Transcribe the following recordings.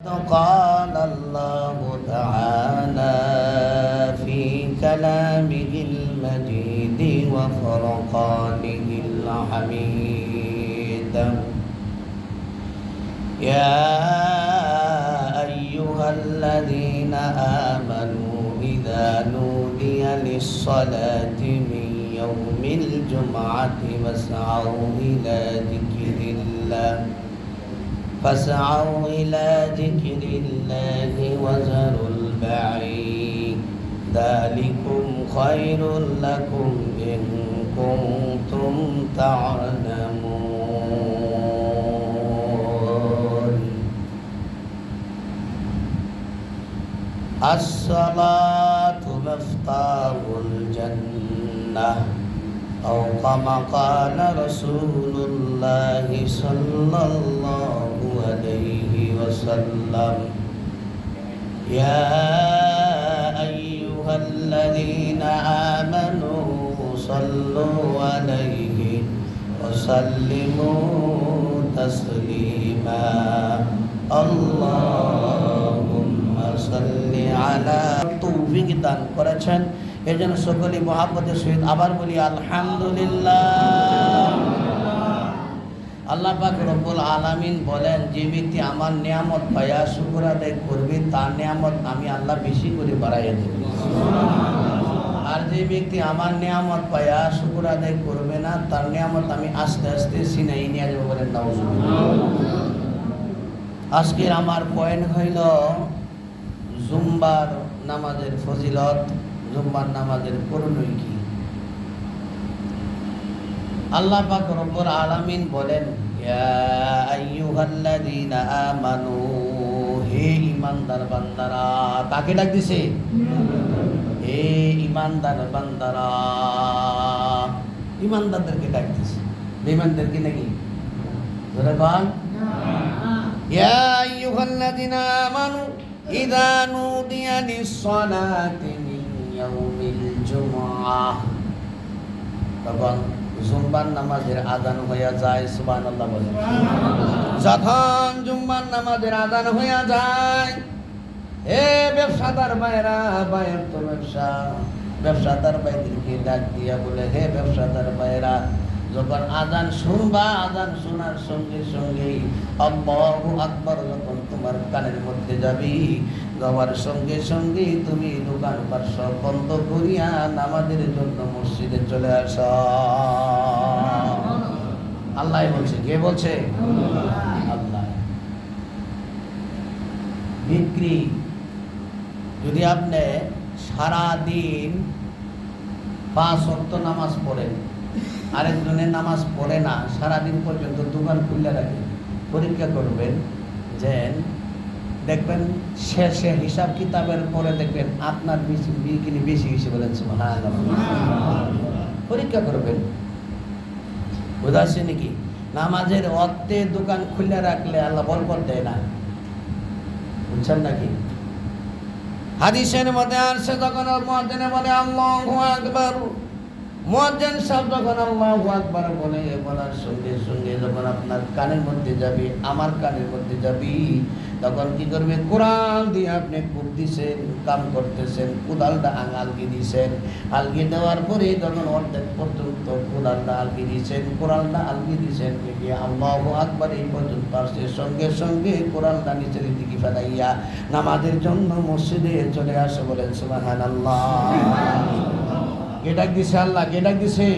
قال الله تعالى في كلامه المجيد وفرقانه الحميد يا أيها الذين آمنوا إذا نودي للصلاة من يوم الجمعة فاسعوا إلى ذكر الله وذروا البيع ذلكم خير لكم إن كنتم تعلمون الصلاة مفتاح الجنة أو كما قال رسول الله صلى الله عليه وسلم يا أيها الذين آمنوا صلوا عليه وسلموا تسليما اللهم صل على তৌফিক দান করেছেন এজন্য সকলে মহব্বতের সহিত আবার বলি আলহামদুলিল্লাহ। আল্লাহ পাক রব্বুল আলামিন বলেন, যে ব্যক্তি আমার নিয়ামত পায়া শুকর আদায় করবে তার নিয়ামত আমি আল্লাহ বেশি করে বাড়াইয়া দেব। আর যে ব্যক্তি আমার নিয়ামত পায়া শুকর আদায় করবে না তার নিয়ামত আমি আস্তে আস্তে ছিনাই নিয়ে যাবো। বলেন নাউজুবিল্লাহ। আজকের আমার পয়েন্ট হইল জুম্বার নামাজের ফজিলত, জুম্মার নামাজের করণীয় কি। আল্লাহ পাক রব্বুল আলামিন বলেন, ইয়া আইয়ুহাল্লাযীনা আমানু, হে ঈমানদার বান্দারা। কাকে ডাক দিছে? হে ঈমানদার বান্দারা। ঈমানদারদেরকে ডাক দিছে, বেঈমানদেরকে নাকি? জোরে বল। ইয়া আইয়ুহাল্লাযীনা আমানু ইযা নুদিয়া লিস-সালাতি মিন ইয়াউমিল জুমআহ, তখন জুম্মার নামাজের আযান হইয়া যায়। সুবহানাল্লাহ বলেন। যখন জুম্মার নামাজের আযান হইয়া যায়, হে ব্যবসাদার ভাইরা, ভাইয়ের তো ব্যবসা, ব্যবসাদার ভাইদেরকে ডাক দিয়া বলে, হে ব্যবসাদার ভাইরা, যখন আযান শুনবা, আযান শোনার সঙ্গে সঙ্গেই আল্লাহু আকবার যখন তোমার কানের মধ্যে যাবি, যাওয়ার সঙ্গে সঙ্গে তুমি দোকানপাট সব বন্ধ করিয়া নামাজের জন্য মসজিদে চলে আস। আল্লাহ বলছে। কে বলছে? আল্লাহ। বিক্রি যদি আপনি সারাদিন 5 ওয়াক্ত নামাজ পড়েন, আরেকজনের নামাজ পড়ে না, সারাদিন পর্যন্ত দোকান খুলে রাখেন, পরীক্ষা করবেন যে দেখবেন শেষে হিসাব কিতাবের পরে দেখবেন আপনার বিক্রি বেশি বেশি। বলেন সুবহানাল্লাহ। পরীক্ষা করবেন, বুঝাচ্ছে নাকি? নামাজের অর্থে দোকান খুলে রাখলে আল্লাহ বরকত দেয় না, বুঝছেন নাকি? হাদিসের মধ্যে আসছে, যখন মুয়াজ্জিনে বলে আল্লাহু আকবার, মুয়াজ্জিন সাহেব যখন আল্লাহু আকবার বলে, বলার সঙ্গে সঙ্গে যখন আপনার কানের মধ্যে যাবে, আমার কানের মধ্যে যাবি, তখন কি করবে? কোরআন দিয়ে আপনি কূপ দিছেন, কাম করতেছেন, কোদালটা আলগি দিছেন, আলগি দেওয়ার পরে যখন অর্ধেক পর্যন্ত কোদালটা আলগি দিছেন, কোরআনটা আলগি দিছেন, আল্লাহু আকবার এই পর্যন্ত আসছে, সঙ্গে সঙ্গে কোরআনটা নিচের দিকে ফেলাইয়া নামাজের জন্য মসজিদে চলে আসে। বলেন সুবহানাল্লাহ। কে ডাক দিছে? আল্লাহ। কে ডাক দিছে?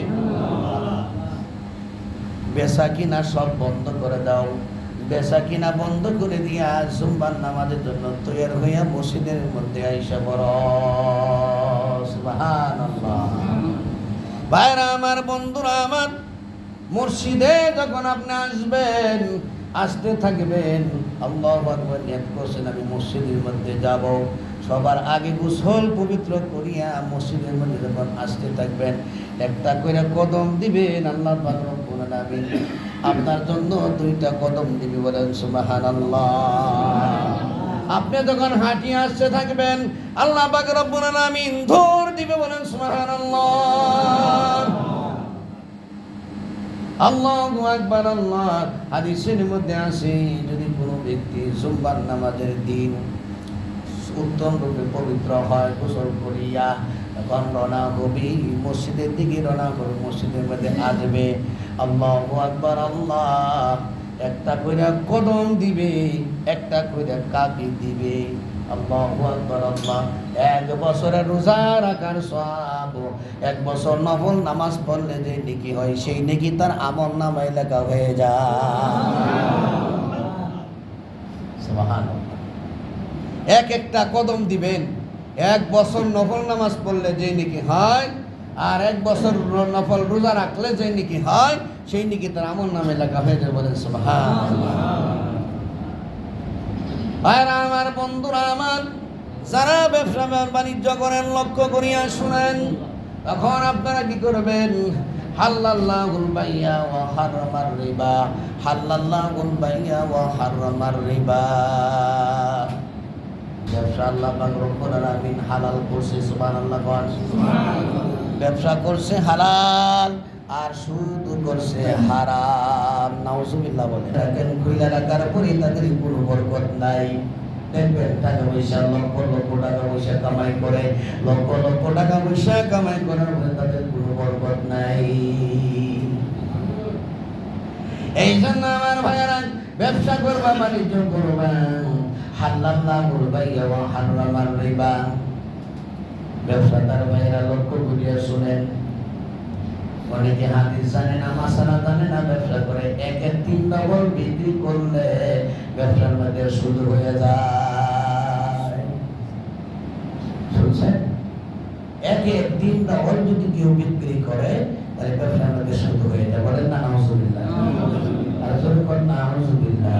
বেচা কিনা সব বন্ধ করে দাও, বেচা কিনা বন্ধ করে দিয়া জুম্মার নামাজের জন্য তৈরি হইয়া মসজিদের মধ্যে আইসা বড়। সুবহানাল্লাহ। ভাইরা আমার, বন্ধুরা আমার, মসজিদে যখন আপনি আসবেন, আসতে থাকবেন, আল্লাহু আকবার নিয়ত করছেন আমি মসজিদের মধ্যে যাব, সবার আগে গোসল পবিত্র করিয়া মসজিদের মধ্যে যখন আসতে থাকবেন, একটা করে কদম দিবেন, আল্লাহ পাক রব্বুল আলামিন আপনার জন্য 2টা কদম দিবে। বলেন সুবহানাল্লাহ। আপনি যখন হাঁটি আসতে থাকবেন, আল্লাহ পাক রব্বুল আলামিন ধর দিবে। বলেন সুবহানাল্লাহ। আল্লাহু আকবার। আল্লাহ। হাদিসের মধ্যে আছে, যদি কোনো ব্যক্তি জুম্মার নামাজের দিন উত্তম রূপে পবিত্র হয় গোসল করিয়া তখন রওনা হবি মসজিদের দিকে রওনা হবে, মসজিদের মধ্যে আসবে, আল্লাহু আকবার, আল্লাহ একটা কইরা কদম দিবে, একটা কইরা কাকি দিবে, আল্লাহু আকবার, আল্লাহ। 1 বছরের রোজা রাখার সওয়াব, 1 বছর নফল নামাজ পড়লে যে নেকি হয় সেই নেকি তার আমল নামায় লেখা হয়ে যায়। সুবহানাল্লাহ। একটা কদম দিবেন, 1 বছর নফল নামাজ পড়লে যে নেকি হয় আর 1 বছর নফল রোজা রাখলে যে নেকি হয় সেই নেকি তার আমল নামে লেখা হয়ে যায়। বলেন সুবহানাল্লাহ। ভাইরা আমার, বন্ধুরা আমার, যারা ব্যবসা বাণিজ্য করেন লক্ষ্য করিয়া শুনেন, তখন আপনারা কি করবেন? হালাল্লাহুল বাইয়া ওয়া হারামার রিবা, হালাল্লাহুল বাইয়া ওয়া হারামার রিবা। ব্যবসা আল্লাহ পাক রব্বুল আলামিন হালাল করছে, সুবহানাল্লাহ। ব্যবসা করছে হালাল আর সুদ করছে হারাম, নাউজুবিল্লাহ। বলে দেখেন কইলা রাখার পরে তাদের কোনো বরকত নাই। দেখবেন টাকা পয়সা লক্ষ লক্ষ টাকা পয়সা কামাই করে, লক্ষ লক্ষ টাকা পয়সা কামাই করার পরে তাদের কোনো বরকত নাই। এই জন্য আমার ভাইয়েরা, ব্যবসা করবা, বাণিজ্য করবা, হালাল্লাহুল বাইয়া ওয়া হারামার রিবা। ব্যবসাদার ভাইয়েরা লক্ষ্য করিয়া শুনেন, অনেকে হাদিস জানে না, মাসালা জানে না, ব্যবসা করে 1-3 ডবল বিক্রি করলে ব্যবসার মধ্যে সুদ হয়ে যায়। শুনছেন? 1-3 ডবল যদি কেউ বিক্রি করে তাহলে ব্যবসার মধ্যে সুদ হয়ে যায়। বলেন না নাউজুবিল্লাহ। আর যদি করেন না নাউজুবিল্লাহ,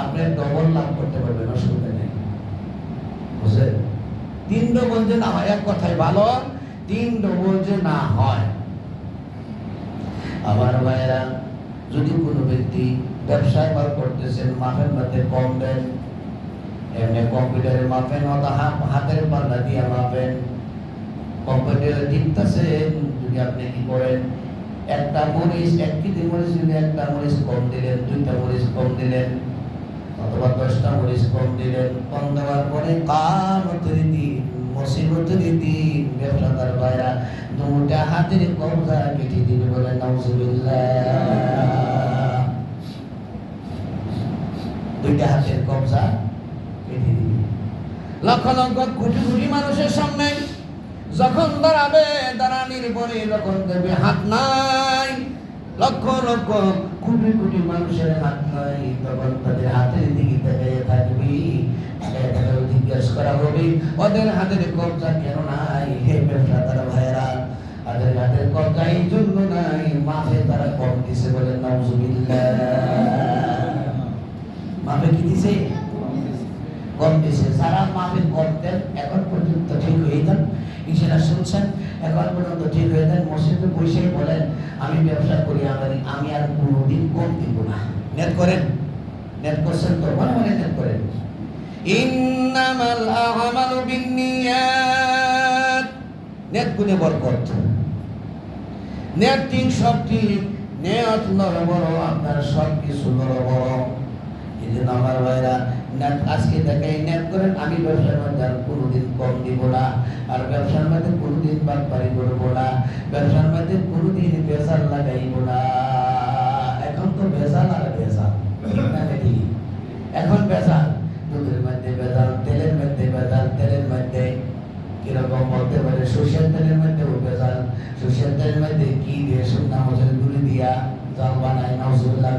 আপনি ডবল লাভ করতে পারবেন, অসুবিধা নেই। বুঝলেন? 3 ডবল যে না হয়, এক কথায় ভালো, 3 ডবল যে না হয়। আমার ভাইয়েরা, যদি কোনো ব্যক্তি ব্যবসায় বার করতেছেন, মাপের মধ্যে কম দেন, এমনি কম্পিউটারে মাপেন অথবা হাতের পাল্লা দিয়ে মাপেন। কম্পিউটারে টিপতেছেন, যদি আপনি কি করেন, একটা মরিচ, 1 কেজি মরিচ নিলে 1টা মরিচ কম দিলেন, 2টা মরিচ কম দিলেন, অথবা 10টা মরিচ কম দিলেন। কম দেওয়ার পরে কামতের দিন, মুসিবতের দিন ব্যবসাদার ভাইরা 2টা হাতের কবজা কেটে দিবে। বলে নাউজুবিল্লাহ। 2টা হাতের কবজা কেটে দিবে। লক্ষ লক্ষ কোটি কোটি মানুষের সামনে যখন দাঁড়াবে, দাঁড়ানির পরে যখন দেবে হাত নাই, লক্ষ লক্ষ কোটি কোটি মানুষের হাত নাই, তখন তাদের হাতের দিকে তাকিয়ে থাকবি। জিজ্ঞেস করা হবে, ওদের হাতের কবজা কেন নাই? হে ব্যবসাদার ভাইয়েরা, তাদের হাতের কবজা এই জন্য নাই, মাফে তারা কম দিছে। বলেন নাউজুবিল্লাহ। মাফে কি দিছে? কম দিছে। যারা মাফে কম দেন এখন পর্যন্ত ঠিক হয়ে যান, ইনশাআল্লাহ। শুনছেন? এখন পর্যন্ত ঠিক হয়ে যান, মসজিদে বসেই বলেন আমি ব্যবসা করি, আমি আর কোনোদিন কম দিব না। নেট করেন? নেট করছেন তো? মনে মনে নেট করেন। ইন্নামাল আমালু বিন্নিয়াত। নেট গুনে বরকত। নেট ঠিক, সব ঠিক, নেট বড় বড়, আপনার সব কিছু বড় বড়। এই জন্য আমার ভাইরা, নেট আজকে দেখাই, নেট করেন আমি ব্যবসার মধ্যে আর কোনোদিন কম দিব না, আর ব্যবসার মধ্যে কোনোদিন বাটপারি করবো না, ব্যবসার মধ্যে কোনোদিন ভেজাল লাগাইব না। এখন তো ভেজাল আর ভেজাল, ঠিক না নাকি? এখন ভেজাল, দুধের মধ্যে ভেজাল, তেলের মধ্যে ভেজাল, তেলের মধ্যে কিরকম বলতে পারে, সরষের তেলের মধ্যেও ভেজাল, সরষের তেলের মধ্যে কি দিয়ে? শুকনা মরিচের গুঁড়ি দিয়া জল বানায়, নাউজুবিল্লাহ।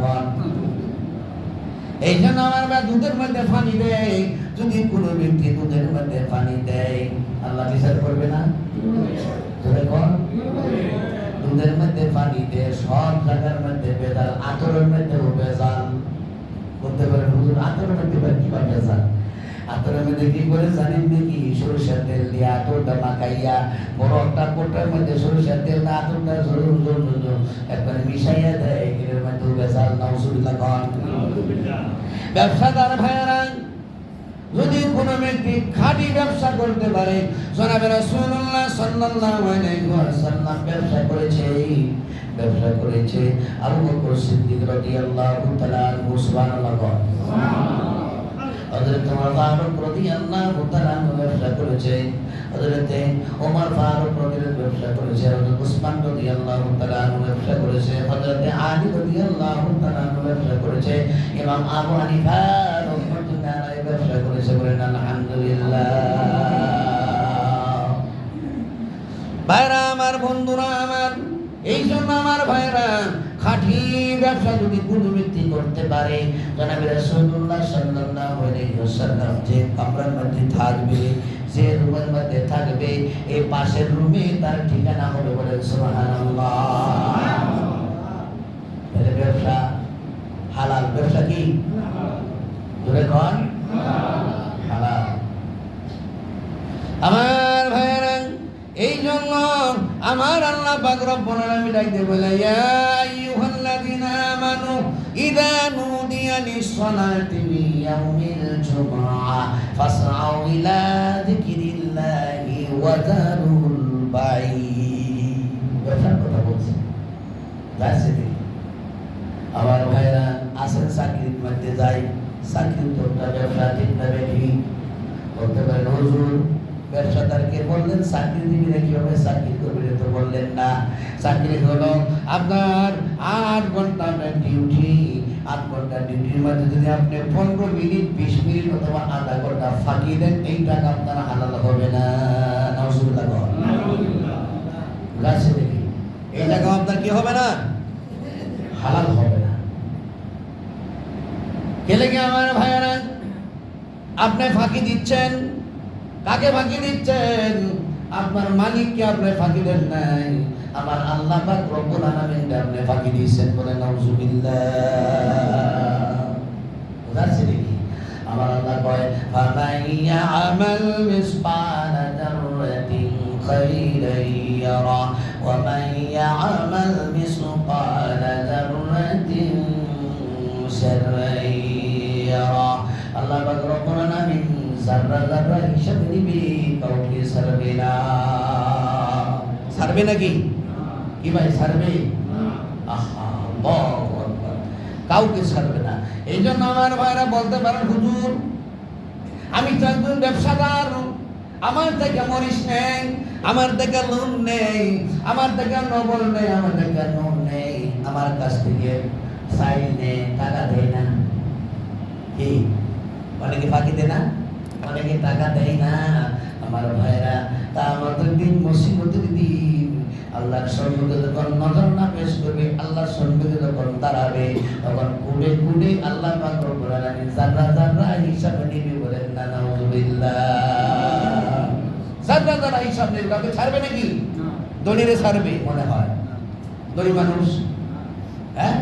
এই জন্য আমার দুধের মধ্যে পানি দেয়, যদি কোনো ব্যক্তি দুধের মধ্যে পানি দেয় আল্লাহ বিচার করবে না? দুধের মধ্যে পানি দেয়, সব জায়গার মধ্যে ভেজাল, আতরের মধ্যেও ভেজাল। বলতে পারেন হুজুর আতরের মধ্যে কি বা ভেজাল? আতরের মধ্যে কি করে জানেন নাকি? সরিষার তেল দিয়ে আতরটা মাখাইয়া বড় একটা কোটার মধ্যে সরিষার তেল না আতরটা একবারে মিশাইয়া দেয়, এর মধ্যে ভেজাল। নাউজুবিল্লাহ। ব্যবসাদার ভাইয়েরা, যদি কোনো ব্যক্তি খাঁটি ব্যবসা করতে পারে, জনাবে রাসূলুল্লাহ সাল্লাল্লাহু আলাইহি ওয়াসাল্লাম ব্যবসা করেছে আবু বকর সিদ্দিক রাদিয়াল্লাহু তাআলা আনহু, সুবহানাল্লাহ। হযরত ওমর ফারুক রাদিয়াল্লাহু তাআলা আনহু ব্যবসা করেছে, হযরত ওমর ফারুক রাদিয়াল্লাহু ব্যবসা করেছে, হযরত উসমান রাদিয়াল্লাহু তাআলা আনহু ব্যবসা করেছে, হযরত আলী রাদিয়াল্লাহু তাআলা আনহু ব্যবসা করেছে, ইমাম আবু হানিফা রাহমাতুল্লাহ আলাইহি ব্যবসা করেছে। বলেন আলহামদুলিল্লাহ। ভাইরা আমার, বন্ধুরা আমার, এই জন্য আমার ভাইরা, খাঁটি ব্যবসা যদি কোনো ব্যক্তি করতে পারে, জনাবে রাসূলুল্লাহ সাল্লাল্লাহু আলাইহি ওয়াসাল্লাম যে কামরার মধ্যে থাকবে, যে রুমের মধ্যে থাকবে, এই পাশের রুমে তার ঠিকানা হবে। বলেন সুবহানাল্লাহ। তাহলে ব্যবসা হালাল। ব্যবসা কি? জোরে কোন? হালাল। আমার ভাইরা, এই জন্য আমার আল্লাহ পাক রব্বুল আলামিন ডাকতে বলে, ইয়া আইয়ুহাল্লাযীনা আমানু ইযা নুদিয়া লিস-সালাতি মিন ইয়াউমিল জুমআহ ফাসআউ ইলা যিকরিল্লাহি ওয়া যারুল বাই'আ। ব্যবসার কথা বলছি, যাচ্ছে দেখি। আমার ভাইরা, আসেন চাকরির মধ্যে যাই, চাকরি তো একটা ব্যবসা, ঠিক না বেঠি? বলতে পারেন হুজুর, ব্যবসাদারকে বললেন চাকরি দিবি না, কিভাবে চাকরি করবি? তো বললেন না, চাকরি হলো আপনার 8 ঘন্টা ডিউটি। 8 ঘন্টা ডিউটির মধ্যে যদি আপনি 15 মিনিট, 20 মিনিট অথবা আধা ঘন্টা ফাঁকি দেন, এই টাকা আপনার হালাল হবে না। নাউজুবিল্লাহ। গাছে দেখি এই টাকা আপনার কি হবে না? হালাল হবে না। কেলে কি আমার ভাইয়ারা, আপনি ফাঁকি দিচ্ছেন। কাকে ফাঁকি দিচ্ছেন? আপনার মালিককে আপনি ফাঁকি দেন নাই, আমার আল্লাহ পাক রব্বুল আলামিনকে আপনি ফাঁকি দিয়েছেন। বলেন নাউজুবিল্লাহ। বুঝাচ্ছি দেখি? আমার আল্লাহ কয়, ফামান ইয়া'মাল মিসকালা যাররাতিন খাইরান ইয়ারা ওয়া মান ইয়া'মাল মিসকালা যাররাতিন শাররান ইয়ারা। আল্লাহ পাক রব্বুল আলামিন যারা যারা হিসাব নিবে, কাউকে ছাড়বে না। ছাড়বে নাকি? কি ভাই, ছাড়বে? আহা, আল্লাহু আকবার। কাউকে ছাড়বে না। এই জন্য আমার ভাইরা বলতে পারেন, হুজুর আমি তো একজন ব্যবসাদার, আমার থেকে মরিচ নেই, আমার থেকে লোন নেই, আমার থেকে নবল নেই, আমার থেকে নুন নেই, আমার কাছ থেকে চাইল নেই, টাকা দেয় না। কি অনেকে ফাঁকি দেয় না, অনেকে টাকা দেয় না। আমার ভাইরা, তা আমাদের দিন মুসিবতের দিন আল্লাহর সম্মুখে যখন নজর না পেশ করবে, আল্লাহর সম্মুখে যখন দাঁড়াবে, তখন কুড়ে কুড়ে আল্লাহ পাক রব্বুল আলামিন যারা যারা হিসাব নিবে। বলেন না নাউজুবিল্লাহ। যারা যারা হিসাব নেবে, কাউকে ছাড়বে নাকি? দলিলে ছাড়বে মনে হয়? দলি মানুষ, হ্যাঁ,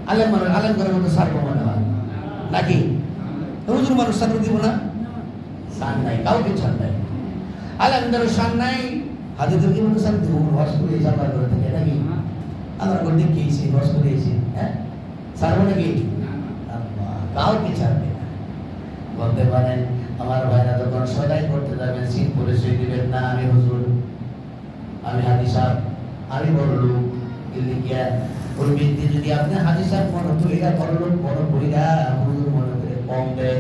আলেম মানুষ, আলেম করে মতো ছাড়বো মনে হয় নাকি? হুজুর মানুষ ছাড়বে দিব না? ছাড় নাই, কাউকে ছাড় নাই। আলেমদের ছাড় নাই, হাদিসের কি মতো ছাড় দিব? হজ করে আল্লাহ করে থাকে নাকি? আল্লাহ করে দেখিয়েছি, হজ করেছি, হ্যাঁ, ছাড়বো নাকি? কাউকে ছাড়বে না। বলতে পারেন আমার ভাইরা, যখন সদাই করতে যাবেন, সিট পরিচয় দিবেন না, আমি হুজুর, আমি হাদি সাহেব, আমি বড় লোক। লিখিয়া ওই ব্যক্তি যদি আপনি হাদি সাহেব মনে করিয়া, বড় লোক মনে করিয়া, হুজুর মনে করে কম দেয়,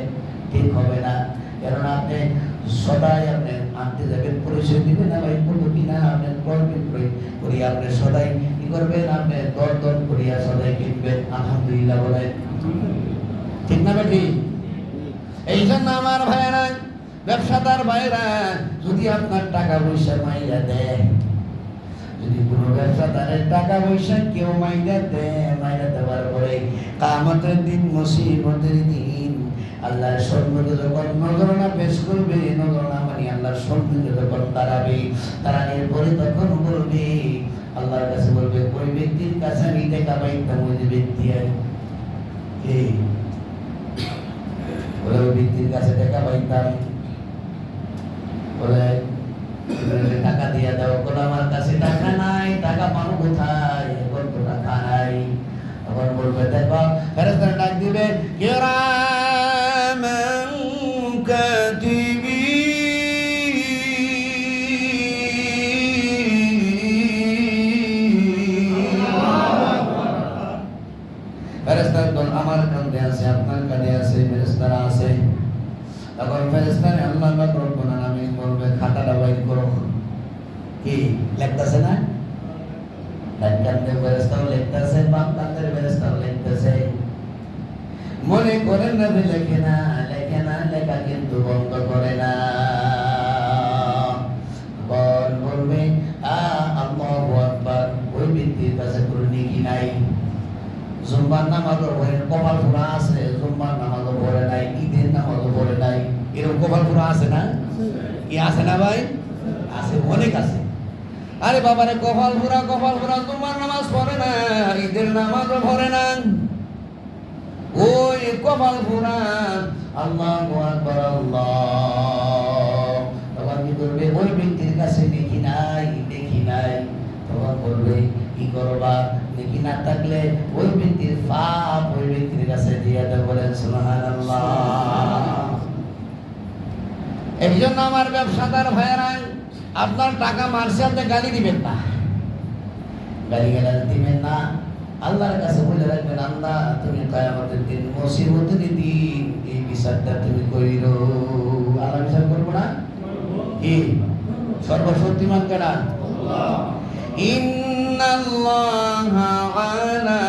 ঠিক হবে না। কেননা আপনি সদাই আপনি আনতে যাবেন, পরিচয় দিবেন না, ভাই করবো কিনা আপনি করবেন করিয়া, আপনি সদাই কি করবেন, আপনি দর করিয়া সদাই কিনবেন। আলহামদুলিল্লাহ বলেন, ঠিক না বেটি? এই জন্য আমার ভাইরা, ব্যবসাদার ভাইরা, যদি আপনার টাকা পয়সা মাইরা দেয়, যদি কোনো ব্যবসাদারের টাকা পয়সা কেউ মাইরা দেয়, মাইরা দেওয়ার পরে কিয়ামতের দিন, মুসিবতের দিন, আল্লাহর সম্মুখে যখন নজরানা পেশ করবে, নজরানা মানে আল্লাহর সম্মুখে যখন দাঁড়াবে, দাঁড়ানোর পরে তখন বলবে, আল্লাহর কাছে বলবে, ওই ব্যক্তির কাছে আমি টাকা পাইতাম, ওই ব্যক্তি ওই ব্যক্তির কাছে টাকা পাইতাম, বলে টাকা দিয়ে দাও। বলে আমার কাছে টাকা নাই, টাকা পাবো কোথায়, এখন তো টাকা নাই। তখন বলবে, দেখো ফেরেশতারা ডাক দিবে, কিরামান তখন ফেরেশতারা আল্লাহ পাক রব্বুল আলামিন বলবে খাতাটা বাইর করো। কি লিখতেছে না? ডান কান্দে ফেরেশতাও লিখতেছে, বাম কান্দের ফেরেশতাও লিখতেছে। মনে করেন না যে লেখে না, লেখে না, লেখা কিন্তু বন্ধ করে না। বলবে আল্লাহু আকবার, ওই ব্যক্তির কাছে কোনো নেকি নাই। জুম্মার নামাজও পড়ে, কপাল পোড়া আছে, জুম্মার নামাজও পড়ে নাই, ঈদের নামাজও পড়ে নাই, এরকম কপাল পোড়া আছে না? কি আছে না ভাই? আছে, অনেক আছে। আরে বাবারে কপাল পোড়া, জুম্মার নামাজ পড়ে না, ঈদের নামাজও পড়ে না, ওই কপাল পোড়া আল্লাহু আকবার আল্লাহ। তখন কি করবে? ওই ব্যক্তির কাছে নেকি নাই, নেকি নাই। তখন বলবে কি করবা? নেকি না থাকলে ওই ব্যক্তির পাপ ওই ব্যক্তির কাছে দিয়ে দেব। বলেন সুবহানাল্লাহ। এই জন্য আমার ব্যবসাদার ভাইয়েরা, আপনার টাকা মার্শালতে গালি দিবেন না, গালি গালাজ দিবেন না। আল্লাহর কাছে বলে রাখবেন, আল্লাহ তুমি কিয়ামতের দিন মুসিবতের দিন এই বিচারটা তুমি কইরো। আল্লাহ বিচার করবো না? কি সর্বশক্তিমান কেনা? আল্লাহ। ইন্নাল্লাহা আলা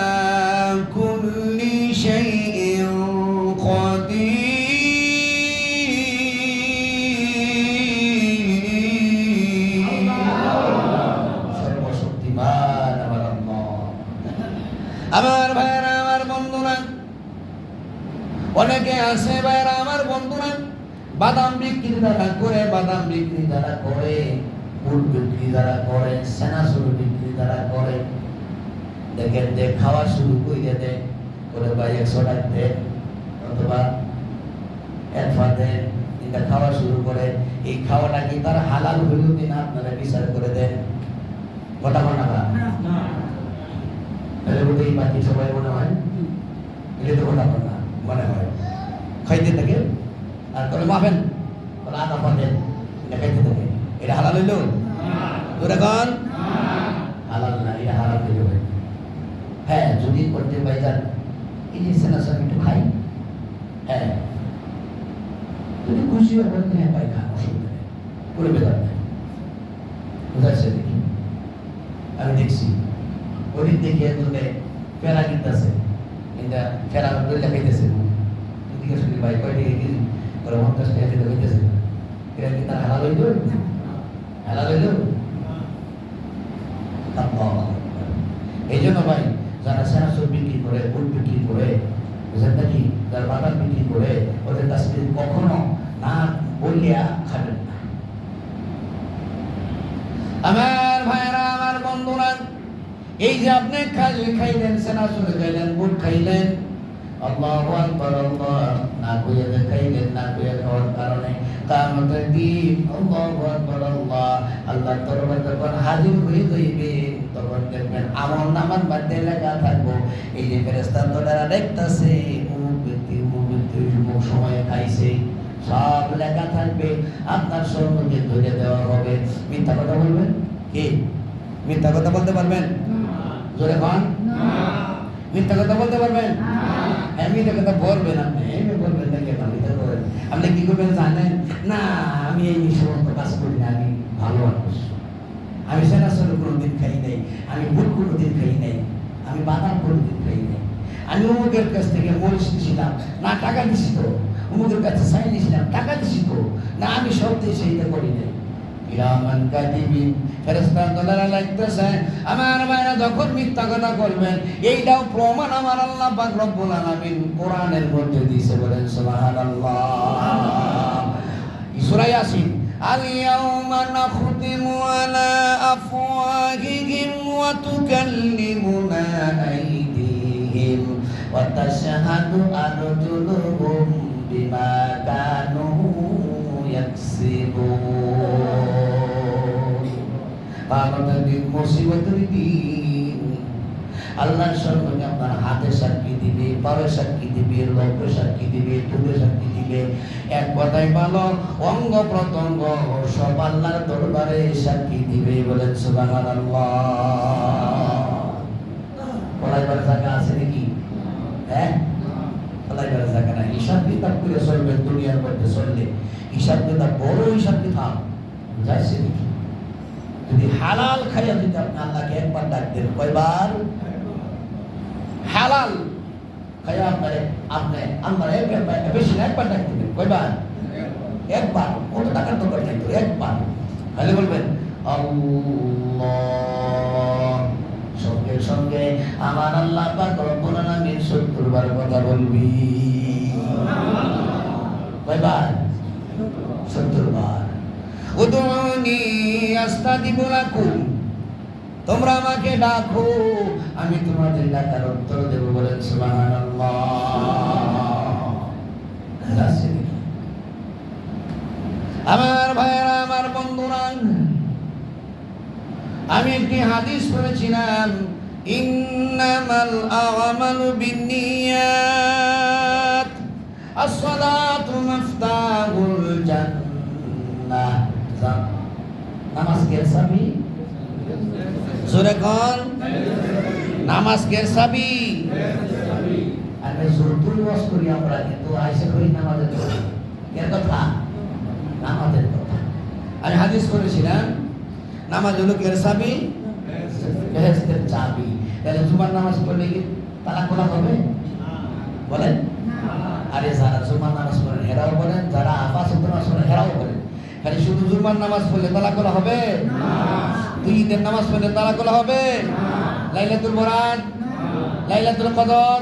কুল্লি শাইইন কাদির। সর্বশক্তিমান আমার আল্লাহ। আমার ভাইরা, আমার বন্ধুরা, অনেকে আছে ভাইরা আমার বন্ধুরা, বাদাম বিক্রি যারা করে, বাদাম বিক্রি যারা করে, ফুল বিক্রি যারা করে, সেনাসুর বিক্রি যারা করে, দেখেন যে খাওয়া শুরু করে দেয়, করে ভাই 100 টাকা দেন অথবা এরফা দেন, এটা খাওয়া শুরু করে। এই খাওয়াটা কি তার হালাল হইল কিনা আপনারা বিচার করে দেন। কটা কটা না এই বাকি সবাই মনে হয় এটা তো কটা না মনে হয় খাইতে থাকে, আর করে মাফেন আধা পাতেন, এটা খাইতে থাকে। এটা হালাল হইল? এখন হালাল না, এটা হালাল হইল। হ্যাঁ, যদি করতে পাই যান এই যে সেনাসান একটু খাই, হ্যাঁ যদি খুশি হয় বলতে হ্যাঁ ভাই খান, অসুবিধা নেই, করে বেকার নেই। বুঝাচ্ছে দেখি, আমি দেখছি ওদিক দেখি একজনে ফেরা কিনতেছে, এটা ফেরা দইলা খাইতেছে। এদিকে শুনি ভাই কয়টি করে 50 টাকা খেতে হইতেছে, এটা কি তার হালাল হইল? হালাল হইল? এই জন্য ভাই যারা সেনাসুর বিক্রি করে, বুট বিক্রি করে, বুঝলেন নাকি, যারা বাদাম বিক্রি করে, ওদের কাছ থেকে কখনো না বলিয়া খাবেন না। আমার ভাইরা, আমার বন্ধুরা, এই যে আপনি খাইলেন, সেনাসুর খাইলেন, বুট খাইলেন, আল্লাহু আকবার আল্লাহ না কইয়া খাইলেন, না কইয়া খাওয়ার কারণে কিয়ামতের দিন আল্লাহু আকবার আল্লাহ আল্লাহর দরবারে যখন হাজির হয়ে যাইবেন, তখন দেখবেন আমলনামার মধ্যে লেখা থাকবো, এই যে ফেরেশতা দলেরা দেখতাছে অমুক ব্যক্তি অমুক সময়ে খাইছে, সব লেখা থাকবে। আপনার সম্মুখে ধরে দেওয়া হবে। মিথ্যা কথা বলবেন? কি মিথ্যা কথা বলতে পারবেন? জোরে বল। মিথ্যা কথা বলতে পারবেন? হ্যাঁ, মিথ্যা কথা বলবেন। আপনি বলবেন না কেন মিথ্যা করেন? আপনি কি করবেন জানেন? না, আমি এই সমস্ত কাজ করি না, আমি ভালো মানুষ, আমি সেনাসুর কোনোদিন খাই নাই, আমি বুট কোনোদিন খাই নাই, আমি বাদাম কোনোদিন খাই নাই, আমি অমুকের কাছ থেকে মরিচ নিয়েছিলাম, না টাকা দিছি তো, অমুকের কাছে সাই নিয়েছিলাম, টাকা দিছি তো, না আমি সব দিয়ে সেইটা করি নাই। কিরামান কাতিবিন, ফেরেশতা দলেরা লিখতেছে। আমার ভাইরা, যখন মিথ্যা কথা বলবেন, এইটাও প্রমাণ আমার আল্লাহ পাক রব্বুল আলামিন কোরআনের মধ্যে দিয়েছে। বলেন সুবহানাল্লাহ। সূরা ইয়াসিন, আল ইয়াউমা নাখতিমু আলা আফওয়াহিহিম ওয়া তুকাল্লিমুনা আইদিহিম ওয়া তাশহাদু আরজুলুহুম বিমা কানু ইয়াকসিবুন। কিয়ামতের দিন, মুসিবতের দিন, আল্লাহর সম্মুখে আপনার হাতে সাক্ষী দিবে, পায়ে সাক্ষী দিবে, লোকে সাক্ষী দিবে, ঠোঁটে সাক্ষী দিবে। এক কথায় ভালো, অঙ্গ প্রত্যঙ্গ সব আল্লাহর দরবারে সাক্ষী দিবে। বলেন সুবহানাল্লাহ। পড়াইবার জায়গা আছে নাকি? হ্যাঁ, আল্লাহ বলে থাকে না হিসাব কিতাব করে চলবেন দুনিয়ার মধ্যে চললে হিসাব কিতাব বড় হিসাব কিতাব বুঝাইছে নাকি যদি হালাল খাইয়া যদি আপনি আল্লাহকে একবার ডাক দেন কয়বার হালাল খাইয়া আপনি আমার একবার বেশি না একবার ডাক দিবেন কয়বার একবার কত টাকার দরকার নাই তো একবার খালি বলবেন আল্লাহ সঙ্গে সঙ্গে আমার আল্লাহ পাক রব্বুল আলামিন 70 বার কথা বলবি কয়বার 70 বার উদুনি আস্তাজিবু লাকুম তোমরা আমাকে ডাকো আমি তোমাদের ডাকার উত্তর দেব বলেন সুবহানাল্লাহ আমার ভাইরা আমার বন্ধুরা আমি একটি হাদিস পড়েছিলাম ইন্নামাল আমালু বিন্নিয়াত as-salatu mafতাহুল জান্নাহ নামাজ কে চাবি সূরা কোন নামাজ কে চাবি আমি জোরতুল ওয়াজ করি আমরা কিন্তু আয়েশা করি নামাজের কথা এর কথা নামাজের কথা আমি হাদিস করেছিলাম নামাজ হলো কে চাবি বেহেশতের চাবি তাহলে জুমার নামাজ পড়লে কি তালাক বলা হবে বলেন আরে যারা জুমার নামাজ পড়েন হেরাও বলেন যারা পাঁচ ওয়াক্ত নামাজ পড়েন হেরাও বলেন খালি শুধু জুমার নামাজ পড়লে তালাক বলা হবে না দুই ঈদের নামাজ পড়লে তালাক বলা হবে না লাইলাতুল বরাত লাইলাতুল কদর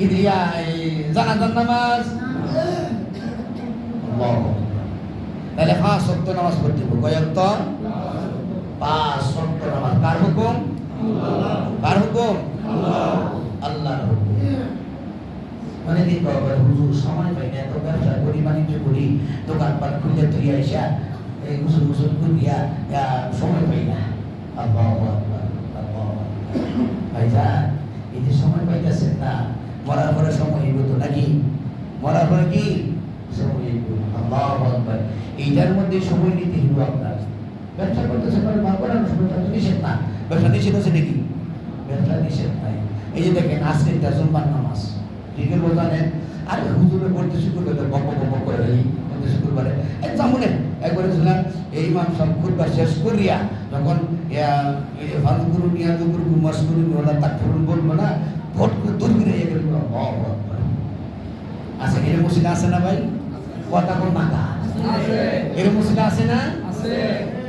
ঈদিয়া জানাজার নামাজ আল্লাহু তাহলে 5 ওয়াক্ত নামাজ পড়তে হবে কয় ওয়াক্ত 5 ওয়াক্ত নামাজ কার হুকুম আল্লাহ কার হুকুম আল্লাহ আল্লাহর হুকুম মানে কি করবে হুজুর সময় পাই না তো ব্যবসা করি বাণিজ্য করি দোকানপাট খুলে তুই আইসা এই মুসল করিয়া সময় পাই না আল্লাহু আকবার আল্লাহু ভাইজান এই যে সময় পাইতেছেন না মরার পরে সময় হইব তো নাকি মরার পরে কি সময় হইব আল্লাহু আকবার এইটার মধ্যে সময় নিতে হইব আপনার ব্যবসা করতেছে পরে মা করার সময় তো নিষেধ না ব্যবসা নিষেধ আছে নাকি ব্যবসা নিষেধ নাই এই যে দেখেন আজকে জুম্মার নামাজ ঠিক আছে বলতেন আরে হুজুরে পড়তে শুরু করলে বক বক করে ফেলি পড়তে শুরু করে যেমন একবারে শুনলাম এই ইমাম সব খুতবা শেষ করিয়া যখন ফাজগুরু নিয়াজগুরু মাসগুরু ওলা তাকফুরুন বলবো না ভোট দূর করে এগুলো আচ্ছা এর মসজিদে আছে না ভাই কথা কোন মাথা এর মসজিদে আছে না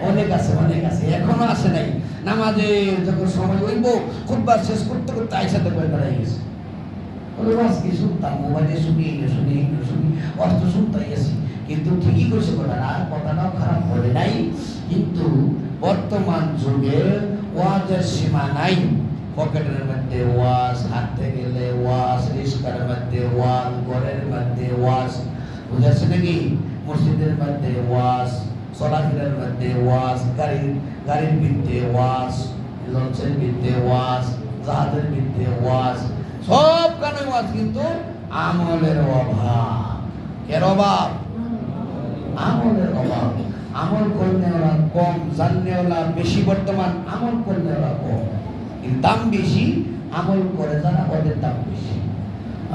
অনেক আছে এখনো আসে নাই নামাজে যখন সময় হইব খুতবা শেষ করতে করতে আইসাতে করে বেড়াই গেছে কি শুনতাম মোবাইলে শুনি অর্থ শুনতে গেছি কিন্তু ঠিকই করছে কথাটাও খারাপ করে নাই কিন্তু বর্তমান যুগে ওয়াজের সীমা নাই পকেটের মধ্যে ওয়াজ হাঁটতে গেলে ওয়াজ রিস্কার মধ্যে ওয়াজ ঘরের মধ্যে ওয়াজ বুঝাচ্ছে নাকি মসজিদের মধ্যে ওয়াজ চলাফেরার মধ্যে ওয়াজ গাড়ির ভিত্তে ওয়াজ লঞ্চের ভিত্তে ওয়াজ জাহাজের ভিত্তে ওয়াজ সব কানে ওয়াজ কিন্তু আমলের অভাব এর অভাব আমলের অভাব আমল করলে ওরা কম জানলে ওরা বেশি বর্তমান আমল করলে ওরা কম দাম বেশি আমল করে যারা ওদের দাম বেশি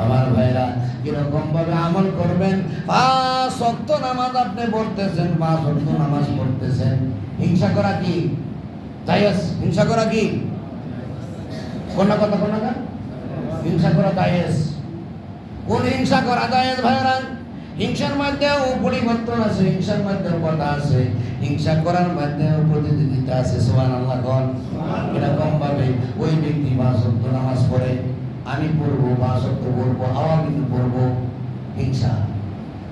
আমার ভাইরা কিরকম ভাবে আমল করবেন 5 ওয়াক্ত নামাজ আপনি পড়তেছেন 5 ওয়াক্ত নামাজ পড়তেছেন হিংসা করা কি জায়েজ হিংসা করা কি কোন কথা হিংসা করা জায়েজ কোন হিংসা করা জায়েজ ভাইরা হিংসার মধ্যেও পরিবর্তন আছে হিংসার মধ্যেও কথা আছে হিংসা করার মধ্যেও প্রতিযোগিতা আছে সুবহানাল্লাহ কোন এরকম ভাবে ওই ব্যক্তি 5 ওয়াক্ত নামাজ পড়ে আমি পড়বো 5 ওয়াক্ত পড়বো আওয়ামী পড়বো হিংসা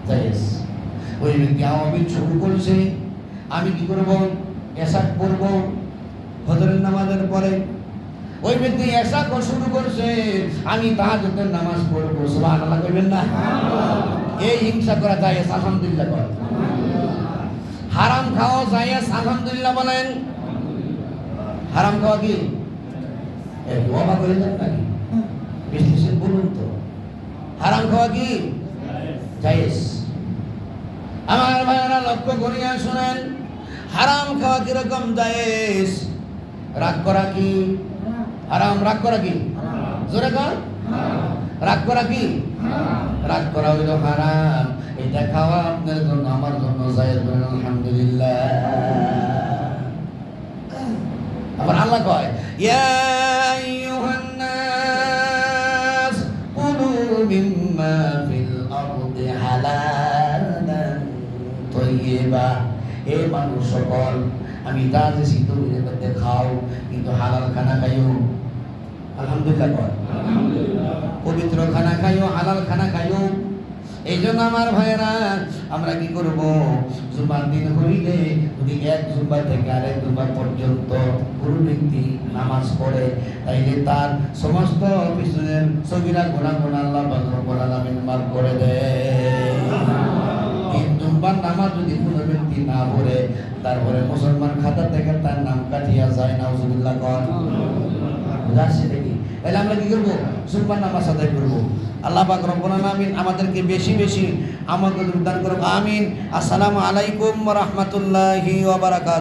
জায়েজ ওই ব্যক্তি আওয়ামী শুরু করছে আমি কি করব এশা পড়বো ফজরের নামাজের পরে ওই ব্যক্তি এশা শুরু করছে আমি তাহাজ্জুদের নামাজ পড়বো সুবহানাল্লাহ কইবেন না এই হিংসা করা জায়েজ আলহামদুলিল্লাহ বলেন হারাম খাওয়া জায়েজ আলহামদুলিল্লাহ বলেন হারাম খাওয়া কি এই ওবা করে দেন নাকি বিশ্লেষণ বলুন তো হারাম খাওয়া কি জায়েজ আমার ভাইরা লক্ষ্য করিয়া শুনেন হারাম খাওয়া কিরকম জায়েজ রাগ করা কি হারাম রাগ করা কি জোরে কর রাগ করা কি? রাগ করা হইল হারাম। এটা খাওয়া আপনার জন্য আমার জন্য জায়েজ, বলেন আলহামদুলিল্লাহ। আবার আল্লাহ কয় ইয়া আইয়ুহান নাস কুলু মিম্মা ফিল আরদি হালালান তাইয়্যিবা। হে মানুষ সকল, আমি যা দিয়েছি তুমি এটাতে খাও, কিন্তু হালাল খানা খাইও। আলহামদুলিল্লাহ কয়, পবিত্র খানা খাইও, হালাল খানা খাইও। এই জন্য আমার ভাইয়েরা, আমরা কি করব? জুমার দিন হইলে যদি এক জুম্বা থেকে আরেক জুম্বা পর্যন্ত কোনো ব্যক্তি নামাজ পড়ে, তাইলে তার সমস্ত পিছনের সগীরা গুনাহ আল্লাহ রব্বুল আলামিন মাফ করে দেয়। তিন জুম্বার নামাজ যদি কোনো ব্যক্তি না পড়ে, তারপরে মুসলমান খাতা থেকে তার নাম কাটিয়া যায়। নাউজুবিল্লাহ কর। বুঝাচ্ছে দেখি? তাহলে আমরা কি করবো? জুম্বার নামাজ আদায় করবো। আল্লাহ পাক রব্বুল আলামিন আমাদেরকে বেশি বেশি আমাদের দান করুক। আমিন। আসসালামু আলাইকুম ওয়া রাহমাতুল্লাহি ওয়া বারাকাতুহু।